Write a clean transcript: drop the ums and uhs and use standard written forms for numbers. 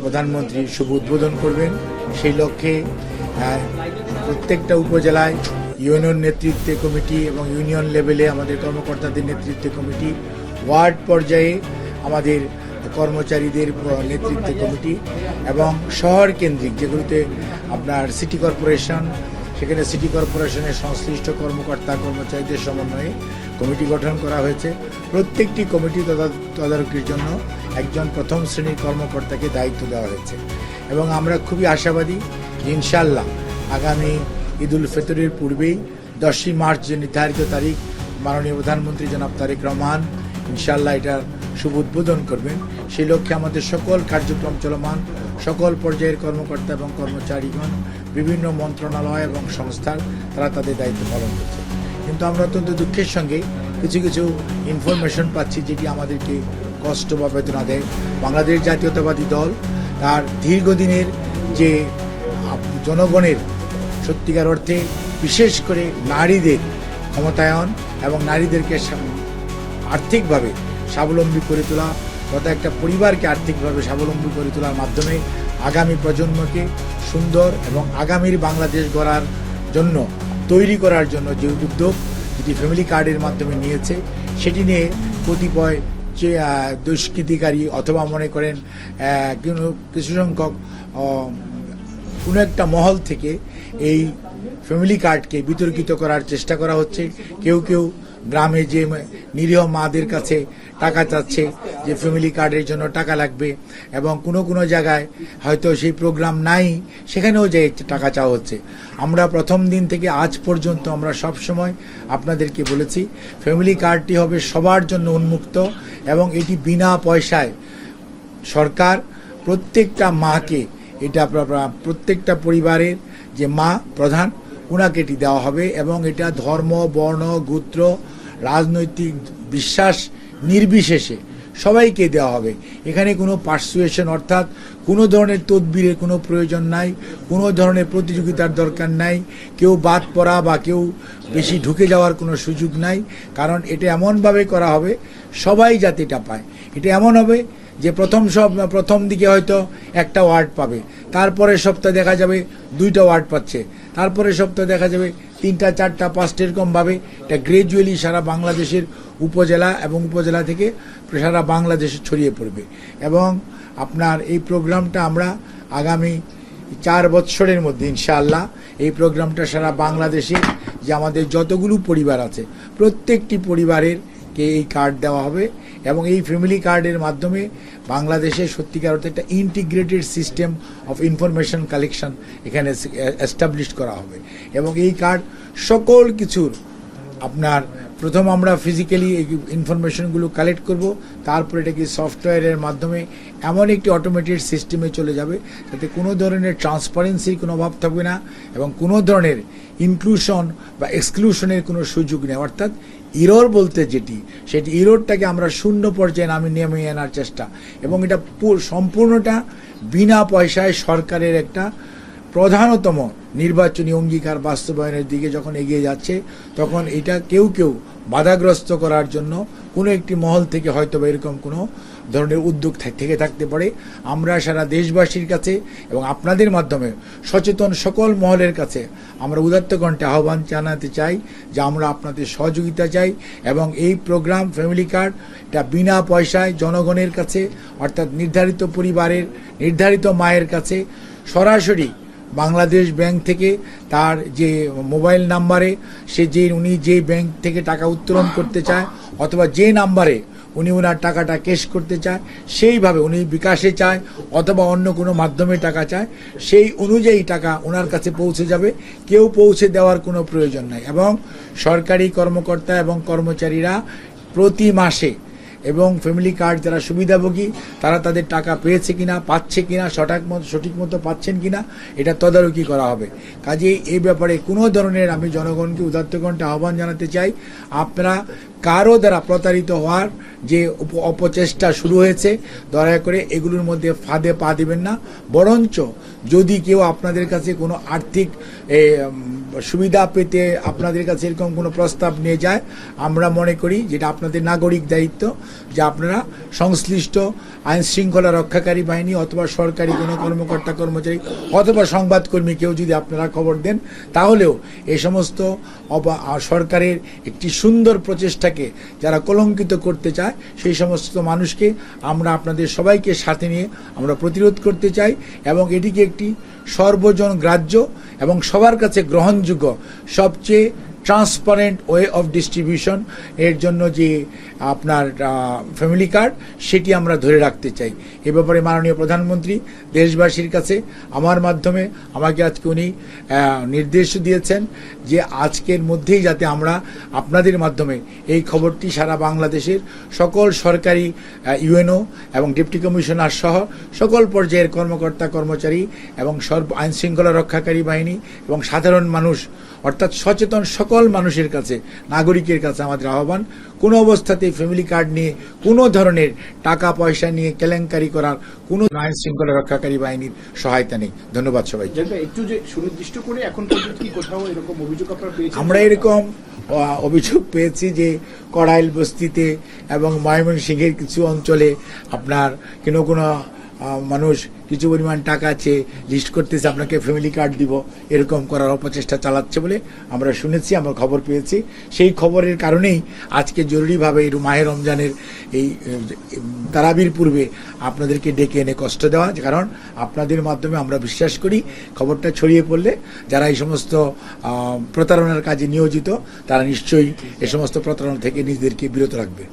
প্রধানমন্ত্রী শুভ উদ্বোধন করবেন। সেই লক্ষ্যে প্রত্যেকটা উপজেলায় ইউনিয়ন নেতৃত্বে কমিটি এবং ইউনিয়ন লেভেলে আমাদের কর্মকর্তাদের নেতৃত্বে কমিটি, ওয়ার্ড পর্যায়ে আমাদের কর্মচারীদের নেতৃত্বে কমিটি এবং শহর কেন্দ্রিক যেগুলোতে আপনার সিটি কর্পোরেশন, সেখানে সিটি কর্পোরেশনের সংশ্লিষ্ট কর্মকর্তা কর্মচারীদের সমন্বয়ে কমিটি গঠন করা হয়েছে। প্রত্যেকটি কমিটি তদারকির জন্য একজন প্রথম শ্রেণীর কর্মকর্তাকে দায়িত্ব দেওয়া হয়েছে এবং আমরা খুবই আশাবাদী ইনশাআল্লাহ আগামী ঈদ উল ফিতরের পূর্বেই 10ই মার্চ যে নির্ধারিত তারিখ মাননীয় প্রধানমন্ত্রী জনাব তারেক রহমান ইনশাআল্লাহ এটার শুভ উদ্বোধন করবেন। সেই লক্ষ্যে আমাদের সকল কার্যক্রম চলমান, সকল পর্যায়ের কর্মকর্তা এবং কর্মচারীগণ বিভিন্ন মন্ত্রণালয় এবং সংস্থার তারা তাদের দায়িত্ব পালন করছে। কিন্তু আমরা অত্যন্ত দুঃখের সঙ্গে কিছু কিছু ইনফরমেশন পাচ্ছি যেটি আমাদেরকে কষ্ট বা বেদনা দেয়। বাংলাদেশ জাতীয়তাবাদী দল তার দীর্ঘদিনের যে জনগণের সত্যিকার অর্থে বিশেষ করে নারীদের ক্ষমতায়ন এবং নারীদেরকে আর্থিকভাবে স্বাবলম্বী করে তোলা তথা একটা পরিবারকে আর্থিকভাবে স্বাবলম্বী করে তোলার মাধ্যমে আগামী প্রজন্মকে সুন্দর এবং আগামীর বাংলাদেশ গড়ার জন্য তৈরি করার জন্য যে উদ্যোগ যেটি ফ্যামিলি কার্ডের মাধ্যমে নিয়েছে, সেটি নিয়ে কতিপয় যে দুষ্কৃতিকারী অথবা মনে করেন কিছু সংখ্যক কোনো একটা মহল থেকে এই ফ্যামিলি কার্ডকে বিতর্কিত করার চেষ্টা করা হচ্ছে। কেউ কেউ গ্রামে যে নিরীহ মাদের কাছে টাকা চাচ্ছে যে ফ্যামিলি কার্ডের জন্য টাকা লাগবে এবং কোনো জায়গায় হয়তো সেই প্রোগ্রাম নাই, সেখানেও যে টাকা চাওয়া হচ্ছে। আমরা প্রথম দিন থেকে আজ পর্যন্ত আমরা সব সময় আপনাদেরকে বলেছি ফ্যামিলি কার্ডটি হবে সবার জন্য উন্মুক্ত এবং এটি বিনা পয়সায় সরকার প্রত্যেকটা মাকে, এটা প্রত্যেকটা পরিবারের যে মা প্রধান ওনাকে এটি দেওয়া হবে এবং এটা ধর্ম, বর্ণ, গোত্র, রাজনৈতিক বিশ্বাস নির্বিশেষে সবাইকে দেওয়া হবে। এখানে কোনো পার্সুয়েশন অর্থাৎ কোনো ধরনের তদবিরের কোনো প্রয়োজন নাই, কোনো ধরনের প্রতিযোগিতার দরকার নাই, কেউ বাদ পড়া বা কেউ বেশি ঢুকে যাওয়ার কোনো সুযোগ নাই। কারণ এটা এমনভাবে করা হবে সবাই যাতে এটা পায়। এটা এমন হবে যে প্রথম দিকে হয়তো একটা ওয়ার্ড পাবে, তারপরে সপ্তাহে দেখা যাবে 2টা ওয়ার্ড পাচ্ছে, তারপরে সপ্তাহে দেখা যাবে 3টা, 4টা, 5টা এরকমভাবে এটা গ্রাজুয়ালি সারা বাংলাদেশের উপজেলা এবং উপজেলা থেকে সারা বাংলাদেশে ছড়িয়ে পড়বে। এবং আপনার এই প্রোগ্রামটা আমরা আগামী 4 বছরের মধ্যে ইনশাআল্লাহ এই প্রোগ্রামটা সারা বাংলাদেশে যে আমাদের যতগুলো পরিবার আছে প্রত্যেকটি পরিবারের কে এই কার্ড দেওয়া হবে এবং এই ফ্যামিলি কার্ডের মাধ্যমে বাংলাদেশে সত্যিকার অর্থে একটা integrated system of information collection এখানে এস্টাবলিশ করা হবে এবং এই কার্ড সকল কিছুর আপনার প্রথম আমরা ফিজিক্যালি এই ইনফরমেশনগুলো কালেক্ট করব, তারপর এটাকে সফটওয়্যারের মাধ্যমে এমন একটি অটোমেটেড সিস্টেমে চলে যাবে যাতে কোনো ধরনের ট্রান্সপারেন্সির কোনো অভাব থাকবে না এবং কোনো ধরনের ইনক্লুশন বা এক্সক্লুশনের কোনো সুযোগ নেই। অর্থাৎ ইরর বলতে সেটি ইররটাকে আমরা শূন্য পর্যায়ে নেমে আনার চেষ্টা এবং এটা সম্পূর্ণটা বিনা পয়সায় সরকারের একটা প্রধানতম নির্বাচনী অঙ্গীকার বাস্তবায়নের দিকে যখন এগিয়ে যাচ্ছে তখন এটা কেউ বাধাগ্রস্ত করার জন্য কোনো একটি মহল থেকে হয়তো বা এরকম কোনো ধরনের উদ্যোগ থেকে থাকতে পারে। আমরা সারা দেশবাসীর কাছে এবং আপনাদের মাধ্যমে সচেতন সকল মহলের কাছে আমরা উদাত্ত কণ্ঠে আহ্বান জানাতে চাই যে আমরা আপনাদের সহযোগিতা চাই এবং এই প্রোগ্রাম ফ্যামিলি কার্ড এটা বিনা পয়সায় জনগণের কাছে অর্থাৎ নির্ধারিত পরিবারের নির্ধারিত মায়ের কাছে সরাসরি বাংলাদেশ ব্যাংক থেকে তার যে মোবাইল নাম্বারে উনি যে ব্যাংক থেকে টাকা উত্তোলন করতে চায় অথবা যে নাম্বারে উনি ওনার টাকাটা ক্যাশ করতে চায়, সেইভাবে উনি বিকাশে চায় অথবা অন্য কোনো মাধ্যমে টাকা চায়, সেই অনুযায়ী টাকা ওনার কাছে পৌঁছে যাবে। কেউ পৌঁছে দেওয়ার কোনো প্রয়োজন নাই এবং সরকারি কর্মকর্তা এবং কর্মচারীরা প্রতি মাসে এবং ফ্যামিলি কার্ড যারা সুবিধাভোগী তারা তাদের টাকা পেয়েছে কিনা, পাচ্ছে কিনা, সঠিক মতো পাচ্ছেন কিনা এটা তদারকি করা হবে। কাজেই এই ব্যাপারে কোনো ধরনের আমি জনগণকে উদাত্ত কণ্ঠে আহ্বান জানাতে চাই, আপনারা কারো দ্বারা প্রতারিত হওয়ার যে অপচেষ্টা শুরু হয়েছে দয়া করে এগুলোর মধ্যে ফাঁদে পা দিবেন না। বরঞ্চ যদি কেউ আপনাদের কাছে কোনো আর্থিক সুবিধা পেতে আপনাদের কাছে এরকম কোনো প্রস্তাব নিয়ে যায়, আমরা মনে করি যেটা আপনাদের নাগরিক দায়িত্ব যে আপনারা সংশ্লিষ্ট আইন শৃঙ্খলা রক্ষাকারী বাহিনী অথবা সরকারি কোনো কর্মকর্তা কর্মচারী অথবা সংবাদকর্মী কেউ যদি আপনারা খবর দেন, তাহলেও এই সমস্ত সরকারের একটি সুন্দর প্রচেষ্টাকে যারা কলঙ্কিত করতে চায় সেই সমস্ত মানুষকে আমরা আপনাদের সবাইকে সাথে নিয়ে আমরা প্রতিরোধ করতে চাই এবং এটিকে একটি সর্বজন গ্রাহ্য এবং সবার কাছে গ্রহণযোগ্য সবচেয়ে ট্রান্সপারেন্ট ওয়ে অফ ডিস্ট্রিবিউশন এর জন্য যে আপনার ফ্যামিলি কার্ড সেটি আমরা ধরে রাখতে চাই। এ ব্যাপারে মাননীয় প্রধানমন্ত্রী দেশবাসীর কাছে আমার মাধ্যমে আমাকে আজকে উনি নির্দেশ দিয়েছেন যে আজকের মধ্যেই যাতে আমরা আপনাদের মাধ্যমে এই খবরটি সারা বাংলাদেশের সকল সরকারি ইউএনও এবং ডেপুটি কমিশনার সহ সকল পর্যায়ের কর্মকর্তা কর্মচারী এবং আইন শৃঙ্খলা রক্ষাকারী বাহিনী এবং সাধারণ মানুষ অর্থাৎ সচেতন সকল মানুষের কাছে নাগরিকের কাছে আমাদের আহ্বান, কোনো অবস্থাতেই ফ্যামিলি কার্ড নিয়ে কোনো ধরনের টাকা পয়সা নিয়ে কেলেঙ্কারি করার কোনো আইন শৃঙ্খলা রক্ষাকারী বাহিনীর সহায়তা নেই। ধন্যবাদ সবাই। একটু যে সুনির্দিষ্ট করে এখন পর্যন্ত কি কোথাও এরকম অভিযোগ আপনারা পেয়েছেন? আমরা এরকম অভিযোগ পেয়েছি যে কড়াইল বস্তিতে এবং ময়মনসিংহের কিছু অঞ্চলে আপনার কোনো মানুষ কিছু পরিমাণ টাকা চেয়ে লিস্ট করতেছে আপনাকে ফ্যামিলি কার্ড দিব, এরকম করার অপচেষ্টা চালাচ্ছে বলে আমরা শুনেছি, আমরা খবর পেয়েছি। সেই খবরের কারণেই আজকে জরুরিভাবে এই মাহে রমজানের এই তারাবির পূর্বে আপনাদেরকে ডেকে এনে কষ্ট দেওয়া, কারণ আপনাদের মাধ্যমে আমরা বিশ্বাস করি খবরটা ছড়িয়ে পড়লে যারা এই সমস্ত প্রতারণার কাজে নিয়োজিত তারা নিশ্চয়ই এ সমস্ত প্রতারণা থেকে নিজেদেরকে বিরত রাখবে।